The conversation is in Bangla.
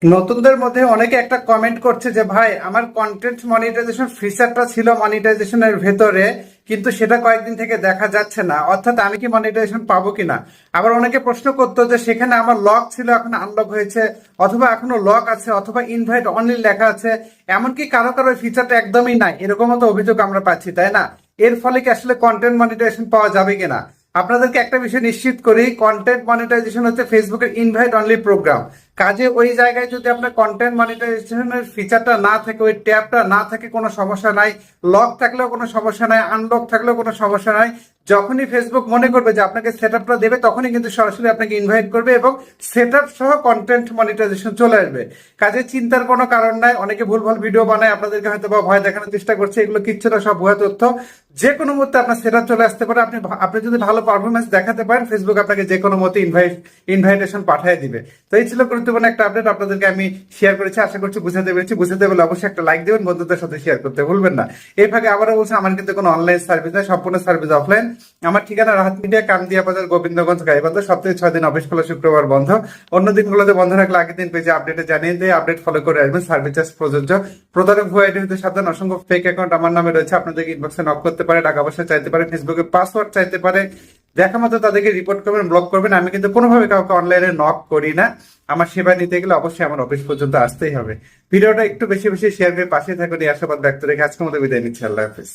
নতুনদের মধ্যে অনেকে একটা কমেন্ট করছে যে ভাই আমার কন্টেন্ট মনিটাইজেশন ফিচারটা ছিল মনিটাইজেশনের ভেতরে, কিন্তু সেটা কয়েকদিন থেকে দেখা যাচ্ছে না, অর্থাৎ আমি কি মনিটাইজেশন পাবো কিনা। আবার অনেকে প্রশ্ন করতো যে সেখানে আমার লক ছিল এখন আনলক হয়েছে, অথবা এখনো লক আছে, অথবা ইনভাইট অনলি লেখা আছে, এমনকি কারো কারো ফিচারটা একদমই নাই, এরকমও তো অভিযোগ আমরা পাচ্ছি, তাই না? এর ফলে কি আসলে কন্টেন্ট মনিটাইজেশন পাওয়া যাবে কিনা? আপনাদেরকে একটা বিষয় নিশ্চিত করি, কন্টেন্ট মনিটাইজেশন হচ্ছে ফেসবুকের ইনভাইট অনলি প্রোগ্রাম। কাজে ওই জায়গায় যদি আপনার কন্টেন্ট মনিটাইজেশনের ফিচারটা না থাকে, ওই ট্যাবটা না থাকে, কোনো সমস্যা নাই। লক থাকলেও কোনো সমস্যা নাই, আনলক থাকলেও কোনো সমস্যা নাই। যখনই ফেসবুক মনে করবে যে আপনাকে সেট আপটা দেবে, তখনই কিন্তু সরাসরি আপনাকে ইনভাইট করবে এবং সেট আপ সহ কন্টেন্ট মনিটাইজেশন চলে আসবে। কাজে চিন্তার কোনো কারণ নাই। অনেকে ভুল ভাল ভিডিও বানায়, আপনাদেরকে হয়তো বা ভয় দেখানোর চেষ্টা করছে, এগুলো কিচ্ছু না, সব ভুয়া তথ্য। যে কোনো মুহূর্তে আপনার সেট আপ চলে আসতে পারে। আপনি আপনি যদি ভালো পারফরমেন্স দেখাতে পারেন, ফেসবুক আপনাকে যে কোনো মতে ইনভাইটেশন পাঠিয়ে দিবে। তো এই ছিল গুরুত্বপূর্ণ একটা আপডেট, আপনাদেরকে আমি শেয়ার করেছি। আশা করছি বুঝাতে পেরেছি। বুঝাতে পারলে অবশ্যই একটা লাইক দেবেন, বন্ধুদের সাথে শেয়ার করতে ভুলবেন না। এই ফাঁকে আবারও বলছি, আমার কিন্তু কোনো অনলাইন সার্ভিস নয়, সম্পূর্ণ সার্ভিস অফলাইন। আমার ঠিকানা রাহাত মিডিয়া, কামদিয়া বাজার, গোবিন্দগঞ্জ, গাইবান্ধা। সপ্তাহে 6 দিন অফিস খোলা, শুক্রবার বন্ধ। অন্য দিনগুলোতে বন্ধ রাখলে আগের দিন পেজে আপডেটে জানিয়ে দিয়ে আপডেট ফলো করে আসবেন। সার্ভিস চার্জ প্রযোজ্য। প্রতারক ভুয়া আইডি হতে সাবধান। অসংখ্য ফেক অ্যাকাউন্ট আমার নামে রয়েছে, আপনাদেরকে ইনবক্সে নক করতে পারে, টাকা পয়সা চাইতে পারে, ফেসবুকে পাসওয়ার্ড চাইতে পারে। দেখা মতো তাদেরকে রিপোর্ট করবেন, ব্লক করবেন। আমি কিন্তু কোনোভাবে কাউকে অনলাইনে নক করি না। আমার সেবা নিতে গেলে অবশ্যই আমার অফিস পর্যন্ত আসতেই হবে। ভিডিওটা একটু বেশি বেশি শেয়ার করে পাশে থাকুন, এই আশাবাদ ব্যক্ত রেখে আজকের মতো বিদায় নিচ্ছি। আল্লাহ হাফিজ।